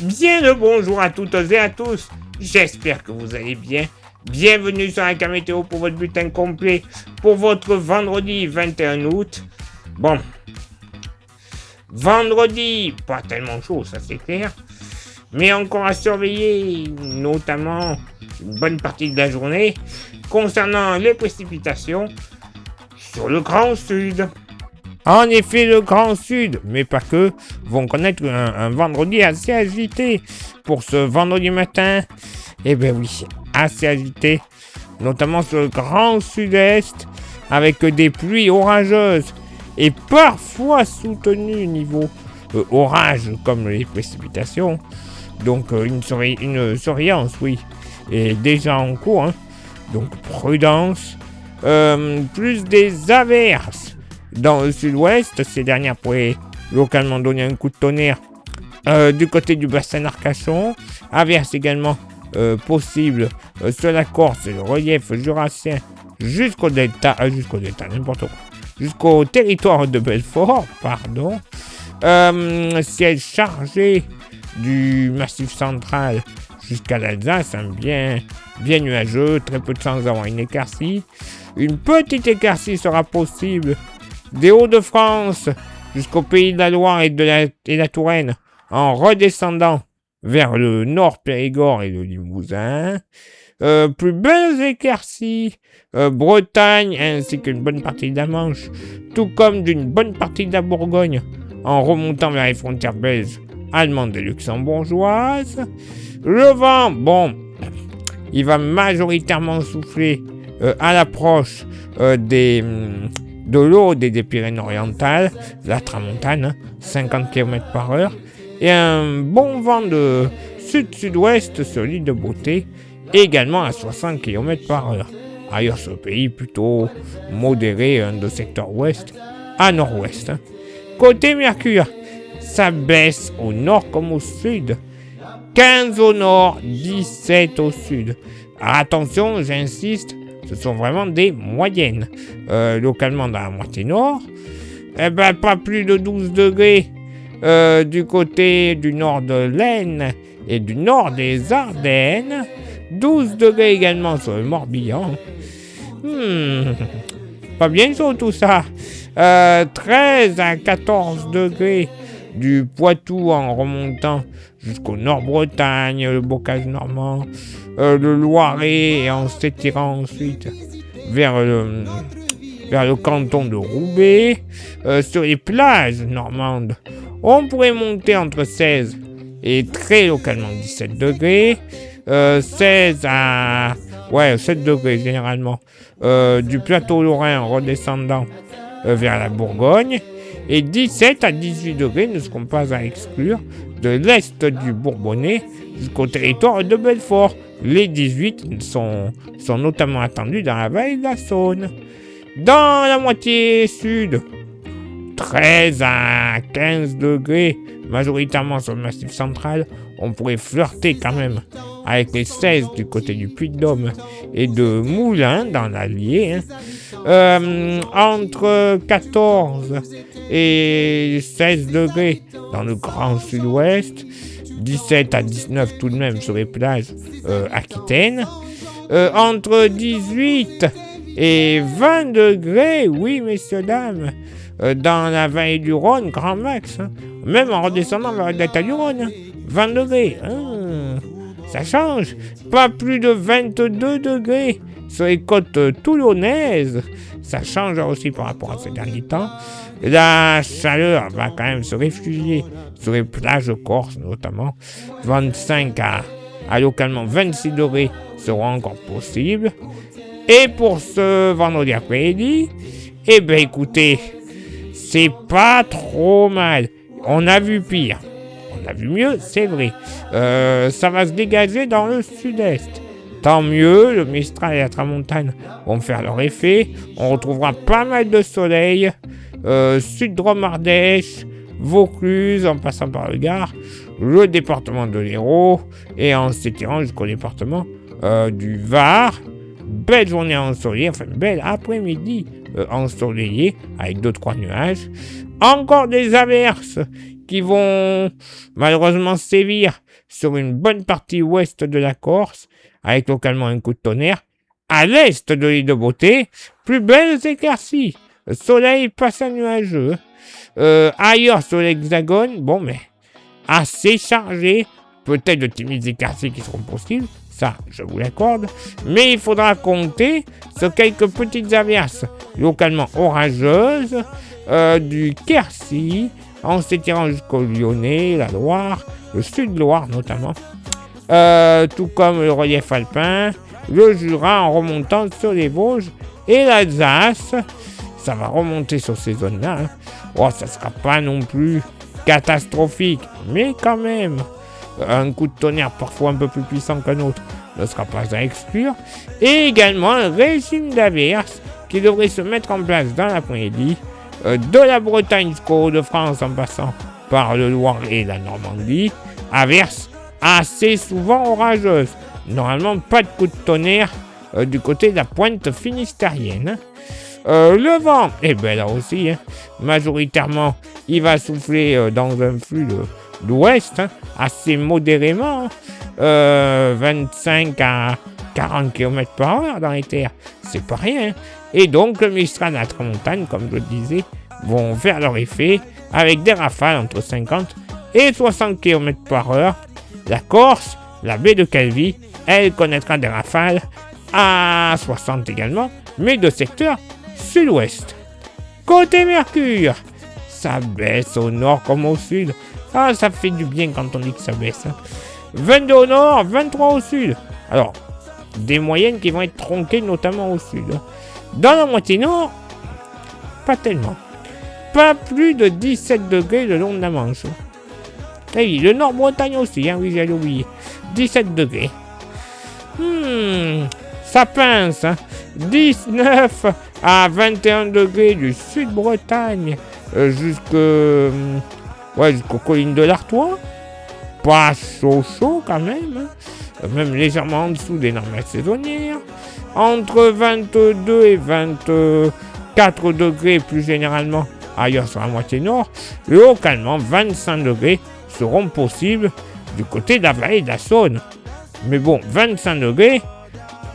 Bien le bonjour à toutes et à tous, j'espère que vous allez bien. Bienvenue sur la météo pour votre bulletin complet pour votre vendredi 21 août. Bon, vendredi, pas tellement chaud, ça c'est clair, mais encore à surveiller, notamment une bonne partie de la journée, concernant les précipitations sur le Grand Sud. En effet, le Grand Sud, mais pas que, vont connaître un vendredi assez agité. Pour ce vendredi matin, eh bien oui, assez agité, notamment sur le Grand Sud-Est, avec des pluies orageuses et parfois soutenues niveau orage comme les précipitations. Donc une surveillance, oui, est déjà en cours, hein. Donc prudence, plus des averses. Dans le sud-ouest, ces dernières pourraient localement donner un coup de tonnerre du côté du bassin d'Arcachon. Averses également possibles sur la Corse et le relief jurassien jusqu'au delta, n'importe quoi. Jusqu'au territoire de Belfort, pardon. Ciel chargé du Massif central jusqu'à l'Alsace, hein, bien nuageux, très peu de chances d'avoir une éclaircie. Une petite éclaircie sera possible des Hauts-de-France jusqu'au Pays de la Loire et la Touraine, en redescendant vers le Nord Périgord et le Limousin. Plus belles éclaircies, Bretagne ainsi qu'une bonne partie de la Manche, tout comme d'une bonne partie de la Bourgogne, en remontant vers les frontières belges, allemandes et luxembourgeoises. Le vent, bon, il va majoritairement souffler à l'approche de l'Aude et des Pyrénées-Orientales, la tramontane, 50 km/h, et un bon vent de sud-sud-ouest sur l'île de Beauté, également à 60 km/h. Ailleurs sur le pays, plutôt modéré de secteur ouest à nord-ouest. Côté Mercure, ça baisse au nord comme au sud. 15 au nord, 17 au sud. Attention, j'insiste, ce sont vraiment des moyennes. Localement dans la moitié nord, pas plus de 12 degrés du côté du nord de l'Aisne et du nord des Ardennes. 12 degrés également sur le Morbihan. Pas bien chaud tout ça. 13 à 14 degrés du Poitou en remontant jusqu'au Nord-Bretagne, le Bocage normand, le Loiret, et en s'étirant ensuite vers le canton de Roubaix. Sur les plages normandes, on pourrait monter entre 16 et très localement 17 degrés. 16 à 7 degrés généralement du plateau lorrain en redescendant vers la Bourgogne. Et 17 à 18 degrés ne seront pas à exclure de l'est du Bourbonnais jusqu'au territoire de Belfort. Les 18 sont notamment attendus dans la vallée de la Saône. Dans la moitié sud, 13 à 15 degrés, majoritairement sur le Massif central. On pourrait flirter quand même avec les 16 du côté du Puy-de-Dôme et de Moulins dans l'Allier. Entre 14 et 16 degrés dans le Grand Sud-Ouest. 17 à 19 tout de même sur les plages aquitaines. Entre 18 et 20 degrés, oui messieurs dames, dans la vallée du Rhône, grand max, hein. Même en redescendant vers le delta du Rhône, hein. 20 degrés, ça change. Pas plus de 22 degrés sur les côtes toulonnaises, ça change aussi par rapport à ces derniers temps. La chaleur va quand même se réfugier sur les plages corses notamment. 25 à localement 26 degrés seront encore possibles. Et pour ce vendredi après-midi, eh ben écoutez, c'est pas trop mal. On a vu pire. On a vu mieux, c'est vrai. Ça va se dégager dans le sud-est. Tant mieux, le Mistral et la Tramontane vont faire leur effet. On retrouvera pas mal de soleil. Sud-Drôme-Ardèche, Vaucluse, en passant par le Gard, le département de l'Hérault, et en s'étirant jusqu'au département du Var. Belle journée ensoleillée, enfin belle après-midi ensoleillée, avec 2-3 nuages. Encore des averses qui vont malheureusement sévir sur une bonne partie ouest de la Corse, avec localement un coup de tonnerre. À l'est de l'île de Beauté, plus belles éclaircies. Le soleil passe à nuageux. Ailleurs sur l'hexagone, bon mais assez chargé. Peut-être de timides éclaircies qui seront possibles, ça je vous l'accorde, mais il faudra compter sur quelques petites averses localement orageuses du Quercy, en s'étirant jusqu'au Lyonnais, la Loire, le Sud-Loire notamment, tout comme le relief alpin, le Jura en remontant sur les Vosges et l'Alsace. Ça va remonter sur ces zones-là. Hein. Oh, ça sera pas non plus catastrophique, mais quand même, un coup de tonnerre parfois un peu plus puissant qu'un autre ne sera pas à exclure. Et également un régime d'averses qui devrait se mettre en place dans l'après-midi, de la Bretagne jusqu'au Hauts-de-France en passant par le Loiret et la Normandie. Averses assez souvent orageuses. Normalement, pas de coup de tonnerre du côté de la pointe finistérienne. Le vent, eh ben là aussi, hein, majoritairement, il va souffler dans un flux d'ouest, hein, assez modérément, 25 à 40 km par heure dans les terres, c'est pas rien. Hein. Et donc, le Mistral et la Tramontane, comme je le disais, vont faire leur effet avec des rafales entre 50 et 60 km par heure. La Corse, la baie de Calvi, elle connaîtra des rafales à 60 également, mais de secteur sud-ouest. Côté Mercure, ça baisse au nord comme au sud. Ah, ça fait du bien quand on dit que ça baisse. Hein. 22 au nord, 23 au sud. Alors, des moyennes qui vont être tronquées notamment au sud. Dans la moitié nord, pas tellement. Pas plus de 17 degrés le long de la Manche. Et oui, le Nord-Bretagne aussi, hein, oui, j'allais oublier. 17 degrés. Ça pince, hein. 19 à 21 degrés du Sud-Bretagne jusqu'aux collines de l'Artois. Pas chaud quand même, hein. Même légèrement en dessous des normales saisonnières. Entre 22 et 24 degrés plus généralement ailleurs sur la moitié nord. Localement, 25 degrés seront possibles du côté de la vallée de la Saône. Mais bon, 25 degrés,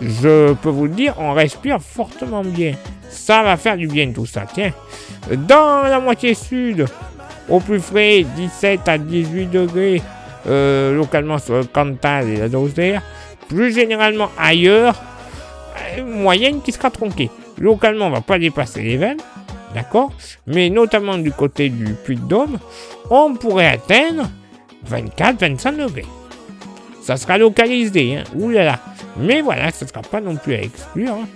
je peux vous le dire, on respire fortement bien. Ça va faire du bien tout ça, tiens. Dans la moitié sud, au plus frais, 17 à 18 degrés, localement sur le Cantal et la Lozère. Plus généralement ailleurs, moyenne qui sera tronquée. Localement, on ne va pas dépasser les 20, d'accord. Mais notamment du côté du Puy-de-Dôme, on pourrait atteindre 24-25 degrés. Ça sera localisé, hein. Ouh là là. Mais voilà, ça ne sera pas non plus à exclure. Hein.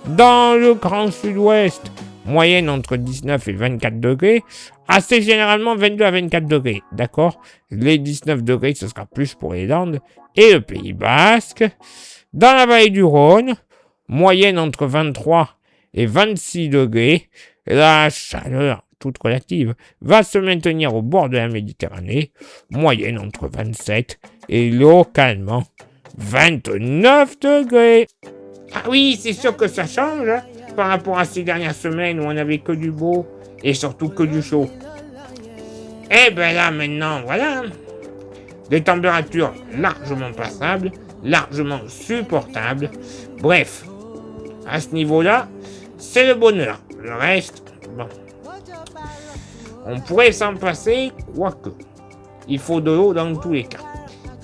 Dans le grand sud-ouest, moyenne entre 19 et 24 degrés. Assez généralement 22 à 24 degrés, d'accord. Les 19 degrés, ce sera plus pour les Landes et le Pays Basque. Dans la vallée du Rhône, moyenne entre 23 et 26 degrés. La chaleur, toute relative, va se maintenir au bord de la Méditerranée. Moyenne entre 27 et localement 29 degrés. Ah oui, c'est sûr que ça change hein, par rapport à ces dernières semaines où on n'avait que du beau et surtout que du chaud. Et ben là maintenant, voilà, des températures largement passables, largement supportables. Bref, à ce niveau-là, c'est le bonheur. Le reste, bon, on pourrait s'en passer, quoique. Il faut de l'eau dans tous les cas.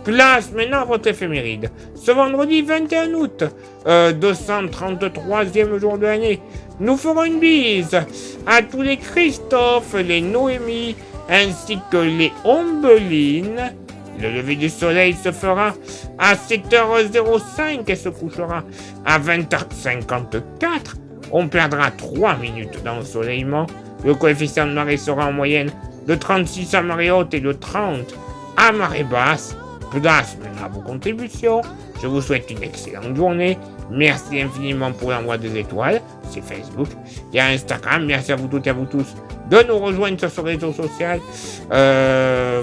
Place maintenant à votre éphéméride. Ce vendredi 21 août, 233e jour de l'année, nous ferons une bise à tous les Christophe, les Noémie, ainsi que les Ombelines. Le lever du soleil se fera à 7h05 et se couchera à 20h54. On perdra 3 minutes d'ensoleillement. Le coefficient de marée sera en moyenne de 36 à marée haute et de 30 à marée basse. Place maintenant à vos contributions. Je vous souhaite une excellente journée. Merci infiniment pour l'envoi des étoiles. C'est Facebook. Il y a Instagram. Merci à vous toutes et à vous tous de nous rejoindre sur ce réseau social.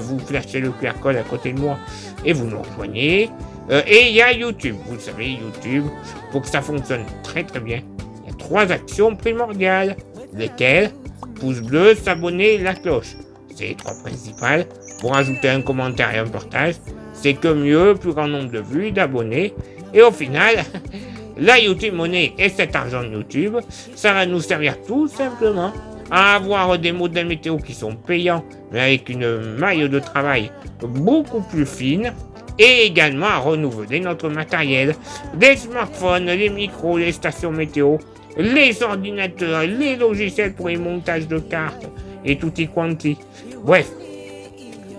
Vous flashez le QR code à côté de moi et vous nous rejoignez. Et il y a YouTube. Vous savez, YouTube, pour que ça fonctionne très très bien, il y a 3 actions primordiales. Lesquelles? Pouce bleu, s'abonner, la cloche. C'est les 3 principales. Pour ajouter un commentaire et un partage, c'est que mieux, plus grand nombre de vues, d'abonnés. Et au final, la YouTube Money et cet argent de YouTube, ça va nous servir tout simplement à avoir des modèles météo qui sont payants, mais avec une maille de travail beaucoup plus fine, et également à renouveler notre matériel, des smartphones, les micros, les stations météo, les ordinateurs, les logiciels pour les montages de cartes, et tutti quanti. Bref,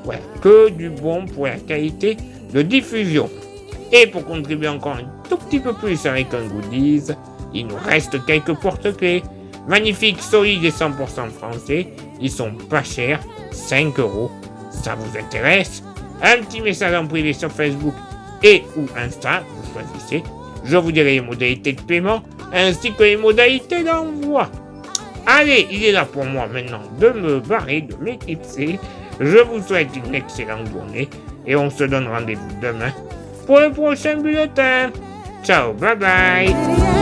voilà, que du bon pour la qualité de diffusion. Et pour contribuer encore un tout petit peu plus avec un goodies, il nous reste quelques porte-clés. Magnifiques, solides et 100% français. Ils sont pas chers, 5 €. Ça vous intéresse? Un petit message en privé sur Facebook et ou Insta, vous choisissez. Je vous dirai les modalités de paiement ainsi que les modalités d'envoi. Allez, il est là pour moi maintenant de me barrer, de m'éclipser. Je vous souhaite une excellente journée et on se donne rendez-vous demain pour le prochain bulletin. Ciao, bye bye.